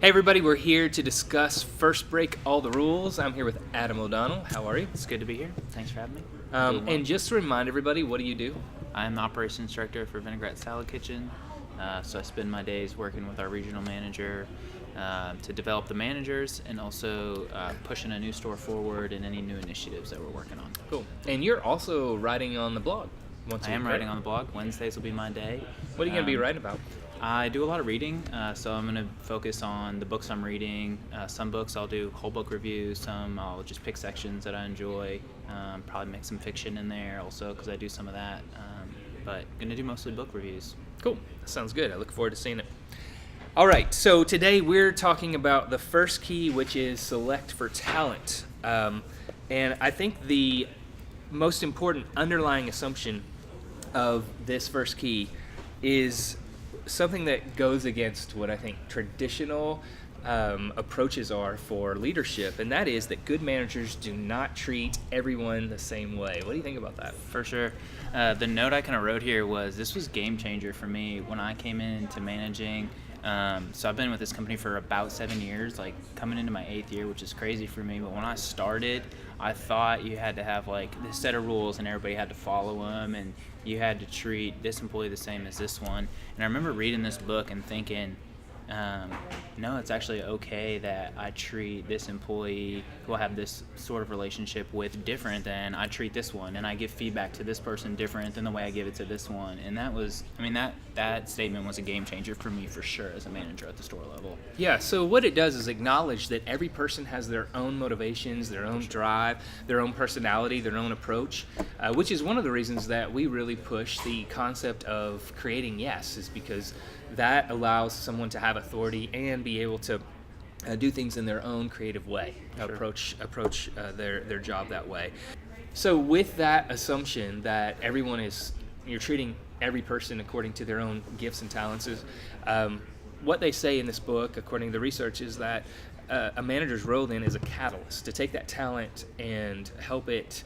Hey everybody, we're here to discuss First Break All the Rules. I'm here with Adam O'Donnell. How are you? It's good to be here. Thanks for having me. And just to remind everybody, what do you do? I'm the operations director for Vinaigrette Salad Kitchen. So I spend my days working with our regional manager to develop the managers and also pushing a new store forward and any new initiatives that we're working on. Cool. And you're also writing on the blog. I am writing on the blog. Wednesdays will be my day. What are you going to be writing about? I do a lot of reading, so I'm going to focus on the books I'm reading. Some books I'll do whole book reviews, some I'll just pick sections that I enjoy, probably make some fiction in there also because I do some of that, but going to do mostly book reviews. Cool. That sounds good. I look forward to seeing it. All right, so today we're talking about the first key, which is select for talent. And I think the most important underlying assumption of this first key is something that goes against what I think traditional approaches are for leadership, and that is that good managers do not treat everyone the same way. What do you think about that? For sure. The note I kind of wrote here was this was game changer for me when I came into managing. So I've been with this company for about 7 years, like coming into my 8th year, which is crazy for me. But when I started, I thought you had to have like this set of rules and everybody had to follow them, and you had to treat this employee the same as this one. And I remember reading this book and thinking, no, it's actually okay that I treat this employee who I have this sort of relationship with different than I treat this one, and I give feedback to this person different than the way I give it to this one. And that was, that statement was a game changer for me for sure as a manager at the store level. Yeah, so what it does is acknowledge that every person has their own motivations, their own drive, their own personality, their own approach, which is one of the reasons that we really push the concept of creating yes, is because that allows someone to have authority and be able to do things in their own creative way, sure. approach their job that way. So with that assumption that you're treating every person according to their own gifts and talents, is what they say in this book, according to the research, is that a manager's role then is a catalyst to take that talent and help it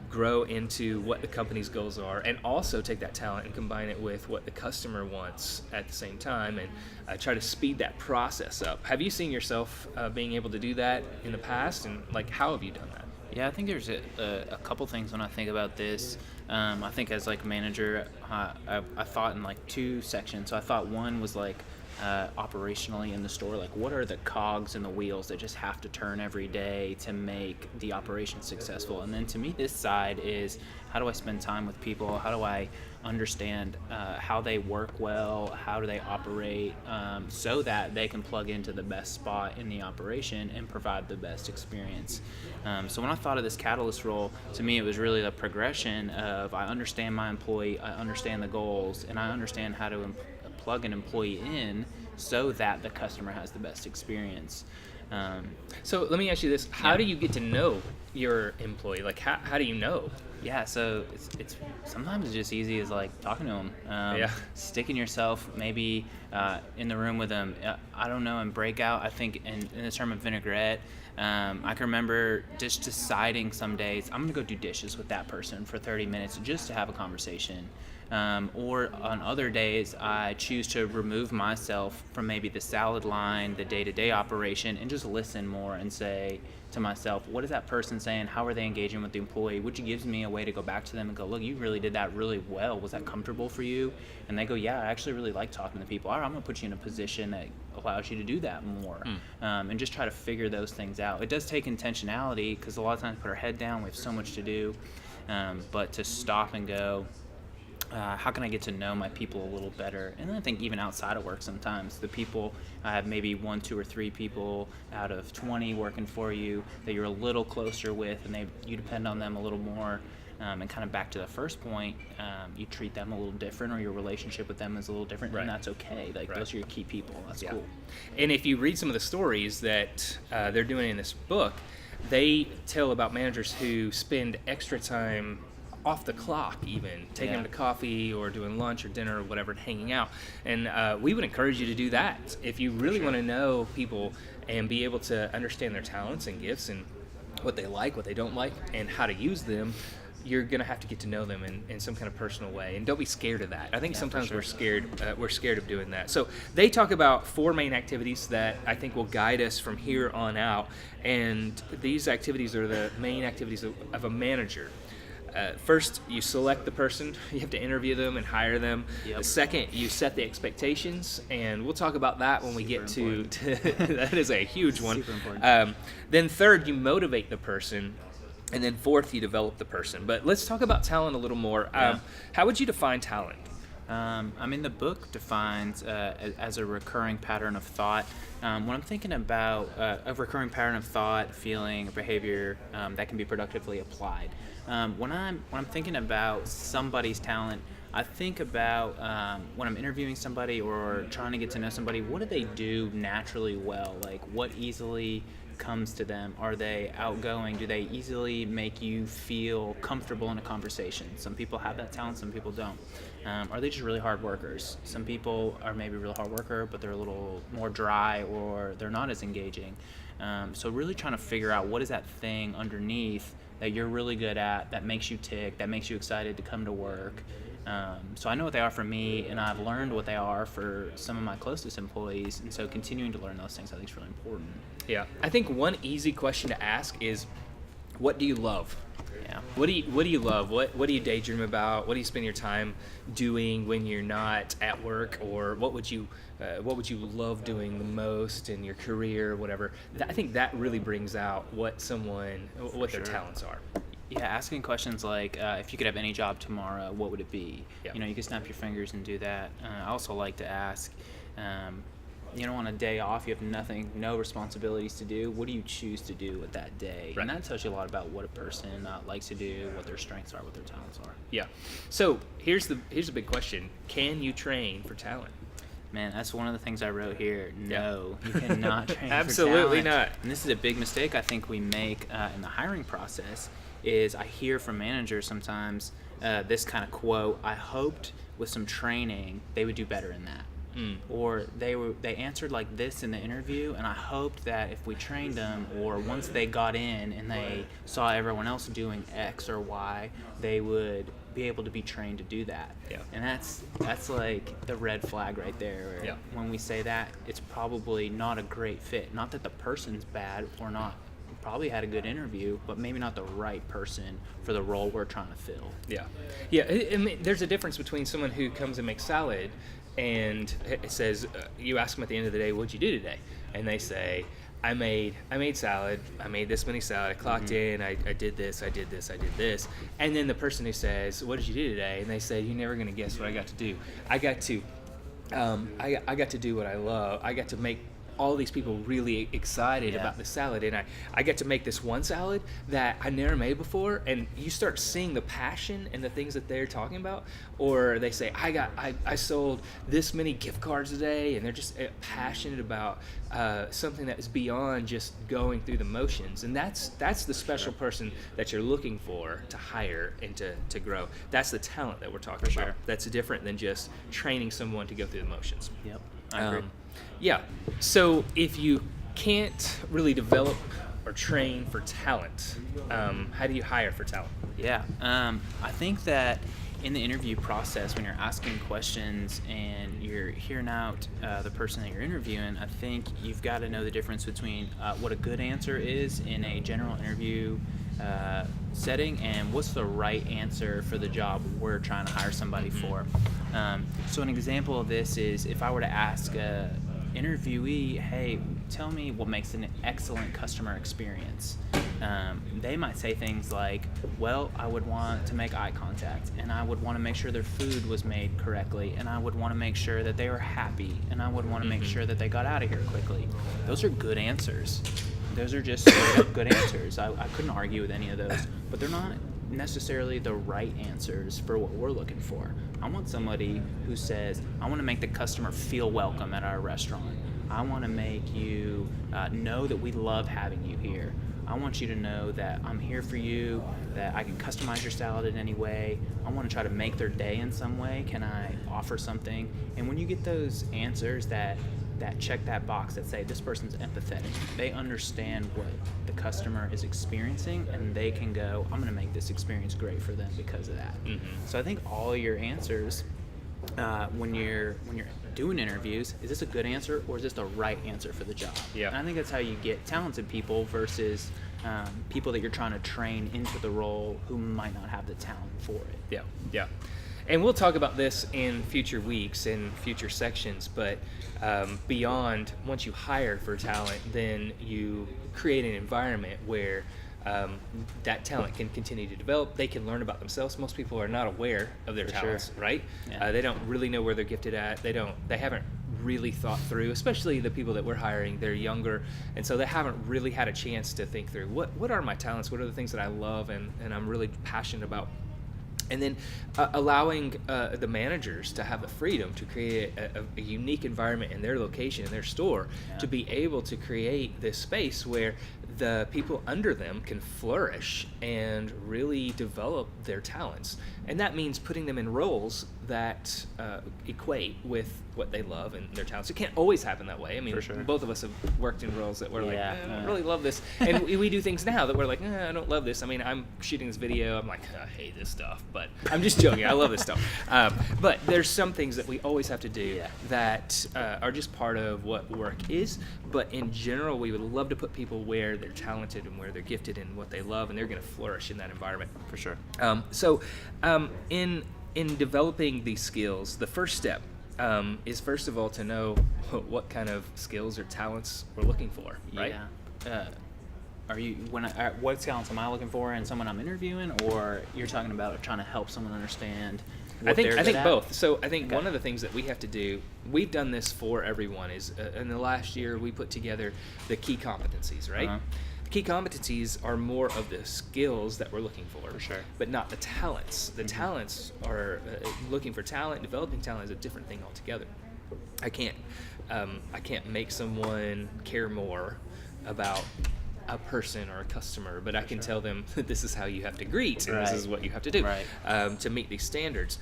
grow into what the company's goals are, and also take that talent and combine it with what the customer wants at the same time, and try to speed that process up. Have you seen yourself being able to do that in the past, and how have you done that? Yeah, I think there's a couple things when I think about this. I think as like a manager, I thought in like two sections. So I thought one was like operationally in the store, like what are the cogs and the wheels that just have to turn every day to make the operation successful. And then to me, this side is how do I spend time with people, how do I understand how they work well, how do they operate, so that they can plug into the best spot in the operation and provide the best experience. So when I thought of this catalyst role, to me it was really the progression of I understand my employee, I understand the goals, and I understand how to plug an employee in so that the customer has the best experience. So let me ask you this: how do you get to know your employee? How do you know? Yeah, so it's sometimes it's just easy as like talking to them, sticking yourself maybe in the room with them. I don't know, in breakout, I think in the term of vinaigrette, I can remember just deciding some days I'm gonna go do dishes with that person for 30 minutes just to have a conversation. Or on other days, I choose to remove myself from maybe the salad line, the day-to-day operation, and just listen more and say to myself, what is that person saying? How are they engaging with the employee? Which gives me a way to go back to them and go, look, you really did that really well. Was that comfortable for you? And they go, yeah, I actually really like talking to people. All right, I'm going to put you in a position that allows you to do that more, and just try to figure those things out. It does take intentionality because a lot of times we put our head down, we have so much to do, but to stop and go, how can I get to know my people a little better? And I think even outside of work sometimes, the people, I have maybe 1, 2, or 3 people out of 20 working for you that you're a little closer with, and you depend on them a little more. And kind of back to the first point, you treat them a little different, or your relationship with them is a little different, and that's okay. Those are your key people. That's cool. And if you read some of the stories that they're doing in this book, they tell about managers who spend extra time off the clock, even taking them to coffee or doing lunch or dinner or whatever, hanging out. And we would encourage you to do that if you really want to know people and be able to understand their talents and gifts and what they like, what they don't like, and how to use them. you're going to have to get to know them in some kind of personal way, and don't be scared of that. I think sometimes we're scared of doing that. So they talk about 4 main activities that I think will guide us from here on out, and these activities are the main activities of a manager. First, you select the person. You have to interview them and hire them. Yep. Second, you set the expectations, and we'll talk about that when we get to that is a huge one. Super important. Then third, you motivate the person. And then fourth, you develop the person. But let's talk about talent a little more. How would you define talent? The book defines as a recurring pattern of thought. When I'm thinking about a recurring pattern of thought, feeling, behavior that can be productively applied. When I'm thinking about somebody's talent, I think about when I'm interviewing somebody or trying to get to know somebody, what do they do naturally well? Like, what easily comes to them? Are they outgoing? Do they easily make you feel comfortable in a conversation? Some people have that talent, some people don't. Are they just really hard workers? Some people are maybe a real hard worker, but they're a little more dry, or they're not as engaging. So really trying to figure out what is that thing underneath that you're really good at, that makes you tick, that makes you excited to come to work. So I know what they are for me, and I've learned what they are for some of my closest employees, and so continuing to learn those things I think is really important. Yeah, I think one easy question to ask is, what do you love? Yeah. What do you love? What do you daydream about? What do you spend your time doing when you're not at work? Or what would you love doing the most in your career, or whatever? I think that really brings out what their talents are. Yeah, asking questions like, if you could have any job tomorrow, what would it be? Yeah. You could snap your fingers and do that. I also like to ask, on a day off, you have no responsibilities to do. What do you choose to do with that day? Right. And that tells you a lot about what a person likes to do, what their strengths are, what their talents are. Yeah. So here's the big question: can you train for talent? Man, that's one of the things I wrote here. No, you cannot train Absolutely for talent. not. And this is a big mistake I think we make in the hiring process. Is I hear from managers sometimes this kind of quote: "I hoped with some training they would do better in that." Or they answered like this in the interview, and I hoped that if we trained them, or once they got in and they saw everyone else doing X or Y, they would be able to be trained to do that. Yeah. And that's like the red flag right there. Yeah. When we say that, it's probably not a great fit. Not that the person's bad or not. Probably had a good interview, but maybe not the right person for the role we're trying to fill. Yeah. I mean, there's a difference between someone who comes and makes salad and it says, you ask them at the end of the day, what'd you do today? And they say, I made salad. I made this many salad. I clocked in. I did this. I did this. I did this. And then the person who says, what did you do today? And they say, you're never gonna guess what I got to do. I got to do what I love. I got to make all these people really excited about the salad, and I get to make this one salad that I never made before, and you start seeing the passion and the things that they're talking about. Or they say, I sold this many gift cards today, and they're just passionate about something that is beyond just going through the motions. And that's the special person that you're looking for to hire and to grow. That's the talent that we're talking about. That's different than just training someone to go through the motions. Yep, I agree. Yeah. So if you can't really develop or train for talent, how do you hire for talent? Yeah. I think that in the interview process, when you're asking questions and you're hearing out the person that you're interviewing, I think you've got to know the difference between what a good answer is in a general interview setting and what's the right answer for the job we're trying to hire somebody for. So an example of this is if I were to ask a interviewee, hey, tell me what makes an excellent customer experience. They might say things like, well, I would want to make eye contact, and I would want to make sure their food was made correctly, and I would want to make sure that they were happy, and I would want to make sure that they got out of here quickly. Those are good answers. Those are just straight up good answers. I couldn't argue with any of those, but they're not necessarily the right answers for what we're looking for. I want somebody who says, I want to make the customer feel welcome at our restaurant. I want to make you know that we love having you here. I want you to know that I'm here for you, that I can customize your salad in any way. I want to try to make their day in some way. Can I offer something? And when you get those answers that that check that box that say this person's empathetic. They understand what the customer is experiencing, and they can go, I'm going to make this experience great for them because of that. So I think all your answers when you're doing interviews, is this a good answer or is this the right answer for the job? Yeah. And I think that's how you get talented people versus people that you're trying to train into the role who might not have the talent for it. Yeah. And we'll talk about this in future weeks, in future sections, but beyond, once you hire for talent, then you create an environment where that talent can continue to develop. They can learn about themselves. Most people are not aware of their talents, right? Yeah. They don't really know where they're gifted at. They haven't really thought through, especially the people that we're hiring. They're younger, and so they haven't really had a chance to think through what are my talents, what are the things that I love and I'm really passionate about. And then allowing the managers to have the freedom to create a unique environment in their location, in their store, to be able to create this space where the people under them can flourish and really develop their talents. And that means putting them in roles that equate with what they love and their talents. It can't always happen that way. I mean, both of us have worked in roles that we're like, I don't really love this. And we do things now that we're like, I don't love this. I mean, I'm shooting this video. I'm like, I hate this stuff. But I'm just joking. I love this stuff. But there's some things that we always have to do that are just part of what work is. But in general, we would love to put people where they're talented and where they're gifted and what they love, and they're going to flourish in that environment. For sure. So in developing these skills, the first step is first of all to know what kind of skills or talents we're looking for, right? Yeah. What talents am I looking for in someone I'm interviewing, or you're talking about trying to help someone understand what they're good I think at? both. So I think one of the things that we have to do, we've done this for everyone, is in the last year we put together the key competencies, right? Key competencies are more of the skills that we're looking for sure, but not the talents. The talents are looking for talent. Developing talent is a different thing altogether. I can't make someone care more about a person or a customer, but I can tell them that this is how you have to greet and this is what you have to do to meet these standards.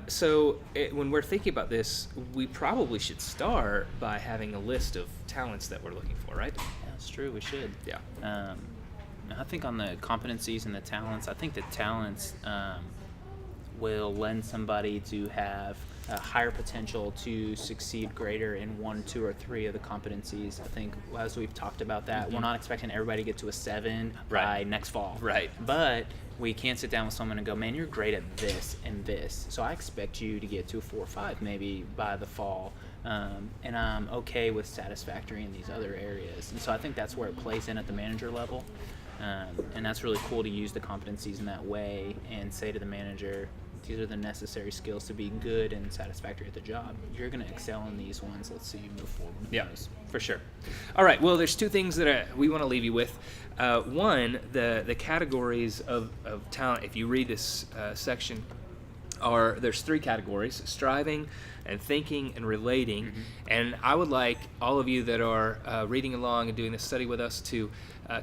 So when we're thinking about this, we probably should start by having a list of talents that we're looking for, right? That's true. We should. Yeah. I think on the competencies and the talents, I think the talents will lend somebody to have a higher potential to succeed greater in 1, 2, or 3 of the competencies. I think as we've talked about that, we're not expecting everybody to get to a 7 by next fall. Right. But we can sit down with someone and go, man, you're great at this and this, so I expect you to get to a 4 or 5 maybe by the fall. And I'm okay with satisfactory in these other areas. And so I think that's where it plays in at the manager level. And that's really cool to use the competencies in that way and say to the manager, these are the necessary skills to be good and satisfactory at the job. You're going to excel in these ones. Let's see you move forward. Yeah, for sure. All right. Well, there's 2 things that we want to leave you with. One, the categories of talent. If you read this section, there's 3 categories: striving, and thinking, and relating. And I would like all of you that are reading along and doing this study with us to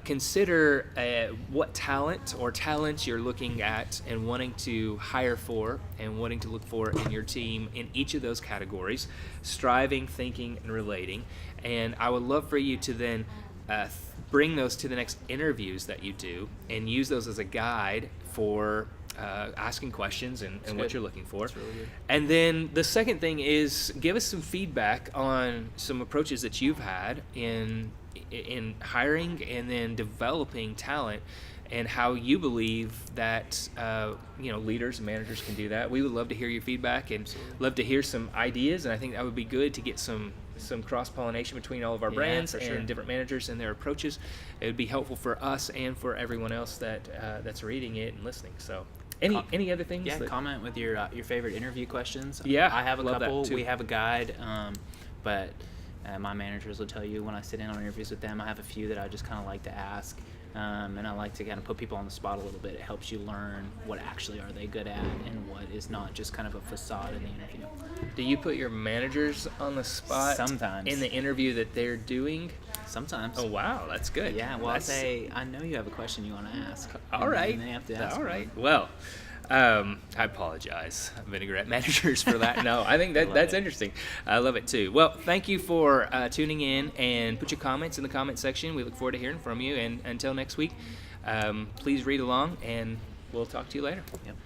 consider what talent or talents you're looking at and wanting to hire for and wanting to look for in your team in each of those categories: striving, thinking, and relating. And I would love for you to then bring those to the next interviews that you do and use those as a guide for asking questions and what you're looking for. That's really good. And then the second thing is give us some feedback on some approaches that you've had in hiring and then developing talent, and how you believe that leaders and managers can do that. We would love to hear your feedback and love to hear some ideas, and I think that would be good to get some cross-pollination between all of our brands and different managers and their approaches. It would be helpful for us and for everyone else that's reading it and listening. So any other things? Yeah, comment with your favorite interview questions. Yeah, I have a couple. That too. We have a guide, but my managers will tell you when I sit in on interviews with them, I have a few that I just kind of like to ask. And I like to kind of put people on the spot a little bit. It helps you learn what actually are they good at and what is not just kind of a facade in the interview. Do you put your managers on the spot sometimes in the interview that they're doing? Sometimes. Oh, wow, that's good. Yeah, well, I say, I know you have a question you want to ask. All right. And they have to ask. All right. Well, I apologize, vinaigrette managers, for that. No, I think that's interesting. I love it too. Well, thank you for tuning in, and put your comments in the comment section. We look forward to hearing from you. And until next week, please read along, and we'll talk to you later. Yep.